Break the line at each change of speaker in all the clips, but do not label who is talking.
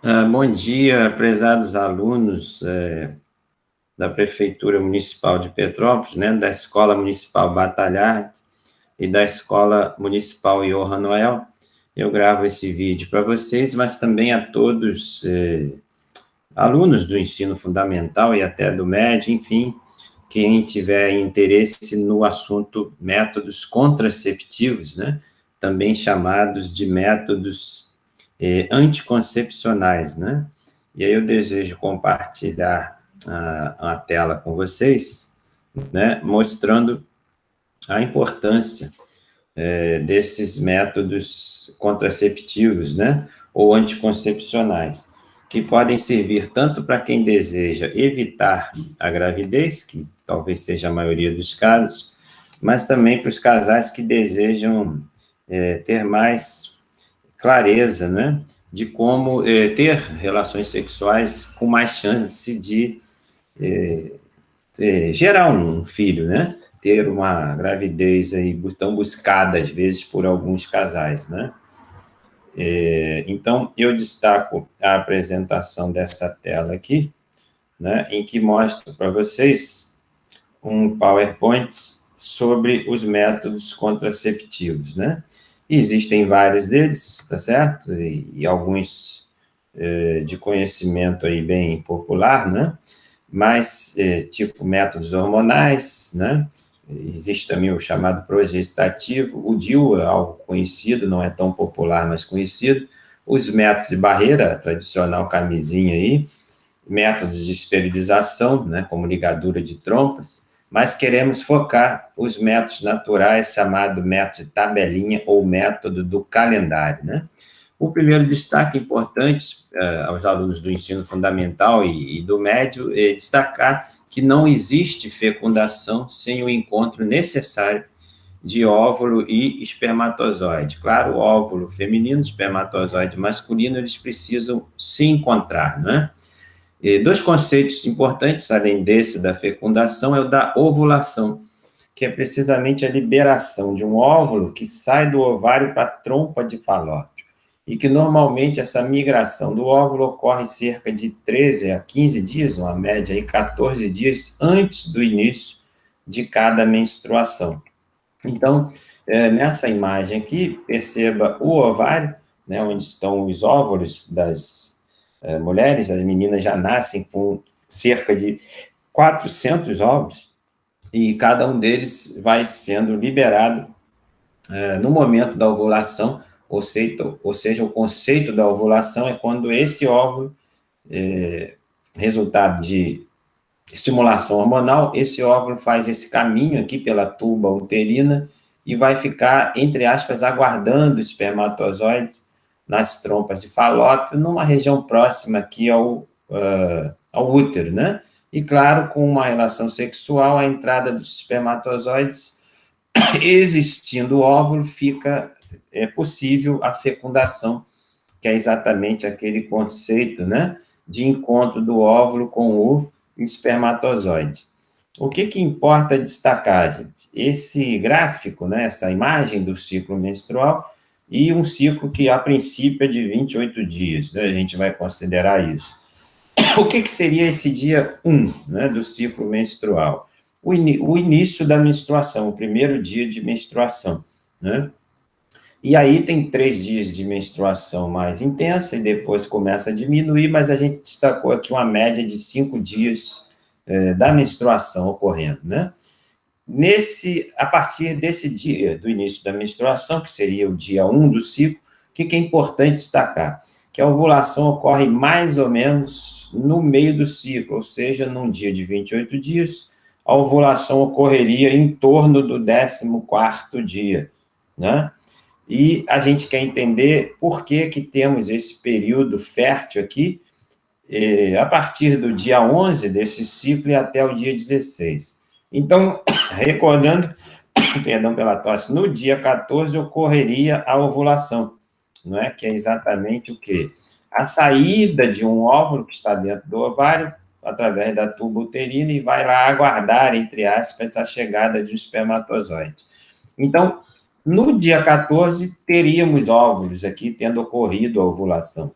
Bom dia, prezados alunos da Prefeitura Municipal de Petrópolis, né, da Escola Municipal Batalhar e da Escola Municipal Johann Noel. Eu gravo esse vídeo para vocês, mas também a todos alunos do ensino fundamental e até do médio, enfim, quem tiver interesse no assunto métodos contraceptivos, né, também chamados de métodos anticoncepcionais, né? E aí eu desejo compartilhar a tela com vocês, né, mostrando a importância desses métodos contraceptivos, né, ou anticoncepcionais, que podem servir tanto para quem deseja evitar a gravidez, que talvez seja a maioria dos casos, mas também para os casais que desejam ter mais clareza, né, de como ter relações sexuais com mais chance de gerar um filho, né, ter uma gravidez aí tão buscada às vezes por alguns casais, né. Então eu destaco a apresentação dessa tela aqui, né, em que mostro para vocês um PowerPoint sobre os métodos contraceptivos, né? E existem vários deles, tá certo? E alguns de conhecimento aí bem popular, né? Mas, tipo, métodos hormonais, né? Existe também o chamado progestativo, o DIU é algo conhecido, não é tão popular, mas conhecido. Os métodos de barreira, a tradicional camisinha aí, métodos de esterilização, né, como ligadura de trompas, mas queremos focar os métodos naturais, chamado método de tabelinha ou método do calendário, né? O primeiro destaque importante aos alunos do ensino fundamental e do médio é destacar que não existe fecundação sem o encontro necessário de óvulo e espermatozoide. Claro, o óvulo feminino, espermatozoide masculino, eles precisam se encontrar, não é? E dois conceitos importantes, além desse da fecundação, é o da ovulação, que é precisamente a liberação de um óvulo que sai do ovário para a trompa de Falópio, e que normalmente essa migração do óvulo ocorre cerca de 13 a 15 dias, uma média aí 14 dias antes do início de cada menstruação. Então, nessa imagem aqui, perceba o ovário, né, onde estão os óvulos das mulheres, as meninas já nascem com cerca de 400 ovos, e cada um deles vai sendo liberado no momento da ovulação, ou seja, o conceito da ovulação é quando esse óvulo, resultado de estimulação hormonal, esse óvulo faz esse caminho aqui pela tuba uterina e vai ficar, entre aspas, aguardando o espermatozoide nas trompas de Falópio, numa região próxima aqui ao útero, né? E, claro, com uma relação sexual, a entrada dos espermatozoides, existindo o óvulo, fica possível a fecundação, que é exatamente aquele conceito, né, de encontro do óvulo com o espermatozoide. O que importa destacar, gente? Esse gráfico, né, essa imagem do ciclo menstrual e um ciclo que, a princípio, é de 28 dias, né, a gente vai considerar isso. O que seria esse dia 1, né, do ciclo menstrual? O início da menstruação, o primeiro dia de menstruação, né? E aí tem 3 dias de menstruação mais intensa e depois começa a diminuir, mas a gente destacou aqui uma média de 5 dias da menstruação ocorrendo, né? A partir desse dia, do início da menstruação, que seria o dia 1 do ciclo, o que é importante destacar? Que a ovulação ocorre mais ou menos no meio do ciclo, ou seja, num dia de 28 dias, a ovulação ocorreria em torno do 14º dia, né? E a gente quer entender por que temos esse período fértil aqui, a partir do dia 11 desse ciclo e até o dia 16. Então, recordando, perdão pela tosse, no dia 14 ocorreria a ovulação, não é? Que é exatamente o quê? A saída de um óvulo que está dentro do ovário, através da tuba uterina, e vai lá aguardar, entre aspas, a chegada de um espermatozoide. Então, no dia 14, teríamos óvulos aqui tendo ocorrido a ovulação.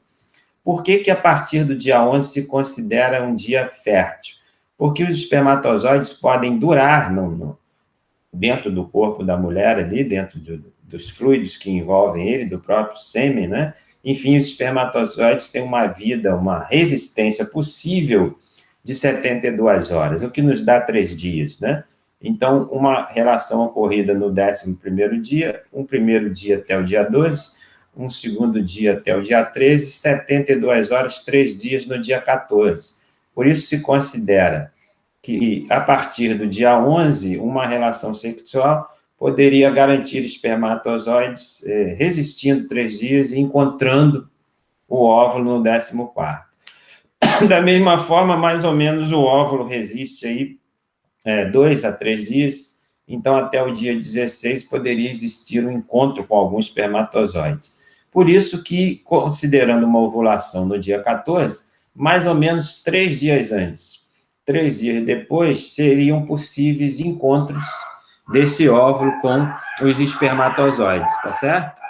Por que a partir do dia 11 se considera um dia fértil? Porque os espermatozoides podem durar dentro do corpo da mulher ali, dentro dos fluidos que envolvem ele, do próprio sêmen, né? Enfim, os espermatozoides têm uma vida, uma resistência possível de 72 horas, o que nos dá 3 dias, né? Então, uma relação ocorrida no 11º dia, um primeiro dia até o dia 12, um segundo dia até o dia 13, 72 horas, 3 dias no dia 14. Por isso se considera que, a partir do dia 11, uma relação sexual poderia garantir espermatozoides resistindo 3 dias e encontrando o óvulo no 14º. Da mesma forma, mais ou menos, o óvulo resiste aí 2 a 3 dias, então até o dia 16 poderia existir um encontro com alguns espermatozoides. Por isso que, considerando uma ovulação no dia 14, mais ou menos 3 dias antes, 3 dias depois, seriam possíveis encontros desse óvulo com os espermatozoides, tá certo?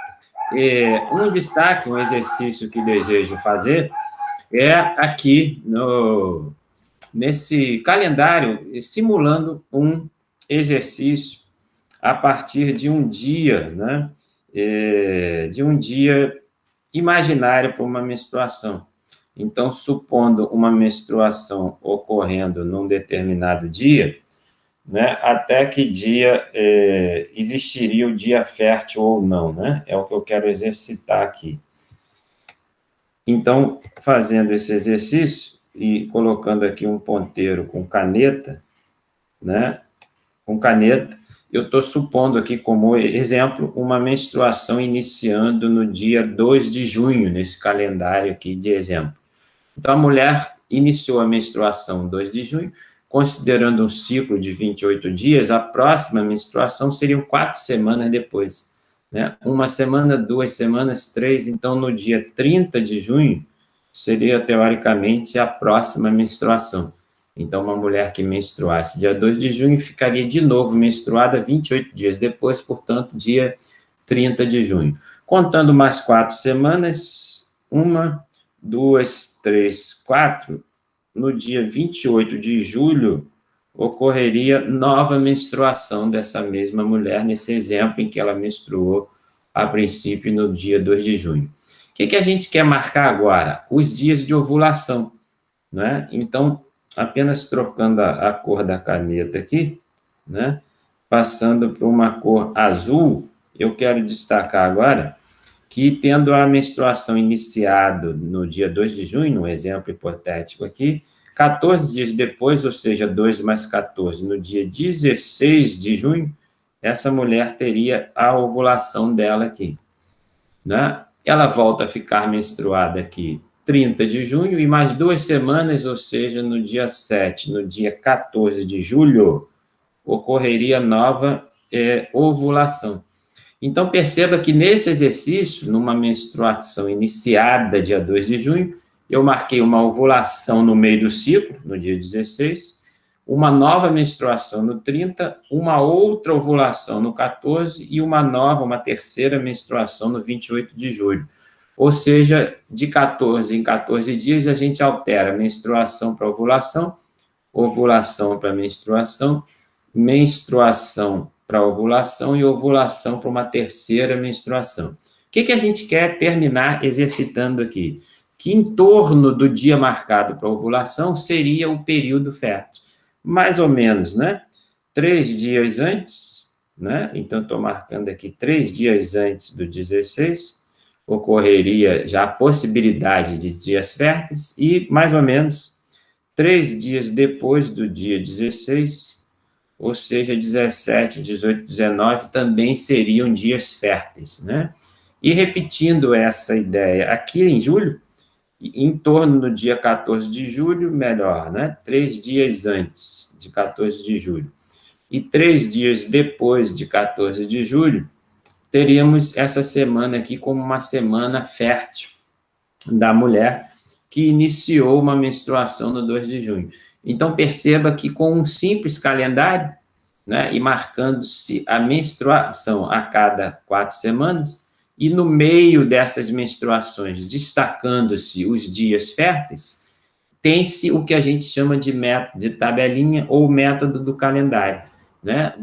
Um destaque, um exercício que desejo fazer é aqui nesse calendário, simulando um exercício a partir de um dia, né? De um dia imaginário para uma menstruação. Então, supondo uma menstruação ocorrendo num determinado dia, né, até que dia existiria o dia fértil ou não, né? É o que eu quero exercitar aqui. Então, fazendo esse exercício e colocando aqui um ponteiro com caneta, né? Com caneta, eu estou supondo aqui como exemplo uma menstruação iniciando no dia 2 de junho, nesse calendário aqui de exemplo. Então, a mulher iniciou a menstruação 2 de junho, considerando um ciclo de 28 dias, a próxima menstruação seriam 4 semanas depois, né? 1 semana, 2 semanas, 3, então no dia 30 de junho seria, teoricamente, a próxima menstruação. Então, uma mulher que menstruasse dia 2 de junho ficaria de novo menstruada 28 dias depois, portanto, dia 30 de junho. Contando mais 4 semanas, 1, 2, 3, 4, no dia 28 de julho, ocorreria nova menstruação dessa mesma mulher, nesse exemplo em que ela menstruou, a princípio, no dia 2 de junho. O que a gente quer marcar agora? Os dias de ovulação, né? Então, apenas trocando a cor da caneta aqui, né? Passando para uma cor azul, eu quero destacar agora que, tendo a menstruação iniciado no dia 2 de junho, no exemplo hipotético aqui, 14 dias depois, ou seja, 2 mais 14, no dia 16 de junho, essa mulher teria a ovulação dela aqui, né? Ela volta a ficar menstruada aqui 30 de junho e mais 2 semanas, ou seja, no dia 7, no dia 14 de julho, ocorreria nova ovulação. Então, perceba que nesse exercício, numa menstruação iniciada dia 2 de junho, eu marquei uma ovulação no meio do ciclo, no dia 16, uma nova menstruação no 30, uma outra ovulação no 14 e uma terceira menstruação no 28 de julho. Ou seja, de 14 em 14 dias, a gente altera menstruação para ovulação, ovulação para menstruação, menstruação para ovulação e ovulação para uma terceira menstruação. O que a gente quer terminar exercitando aqui? Que em torno do dia marcado para ovulação seria o período fértil. Mais ou menos, né? 3 dias antes, né? Então, estou marcando aqui 3 dias antes do 16, ocorreria já a possibilidade de dias férteis, e mais ou menos 3 dias depois do dia 16, ou seja, 17, 18, 19, também seriam dias férteis, né? E repetindo essa ideia aqui em julho, em torno do dia 14 de julho, melhor, né? 3 dias antes de 14 de julho e 3 dias depois de 14 de julho, teríamos essa semana aqui como uma semana fértil da mulher que iniciou uma menstruação no 2 de junho. Então, perceba que com um simples calendário, né, e marcando-se a menstruação a cada 4 semanas, e no meio dessas menstruações, destacando-se os dias férteis, tem-se o que a gente chama de método de tabelinha ou método do calendário, né?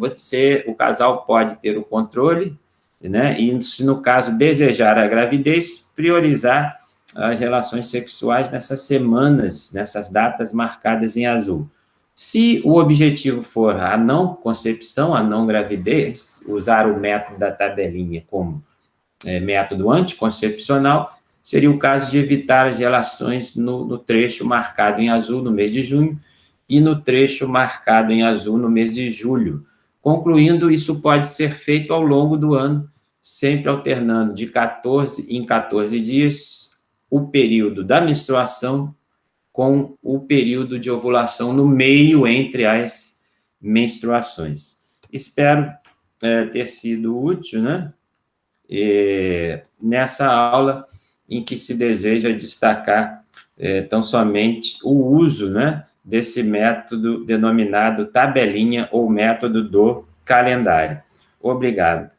O casal pode ter o controle, né? E se no caso desejar a gravidez, priorizar as relações sexuais nessas semanas, nessas datas marcadas em azul. Se o objetivo for a não concepção, a não gravidez, usar o método da tabelinha como método anticoncepcional, seria o caso de evitar as relações no trecho marcado em azul no mês de junho e no trecho marcado em azul no mês de julho. Concluindo, isso pode ser feito ao longo do ano, sempre alternando de 14 em 14 dias o período da menstruação com o período de ovulação no meio entre as menstruações. Espero ter sido útil, né? Nessa aula em que se deseja destacar tão somente o uso, né, desse método denominado tabelinha ou método do calendário. Obrigado.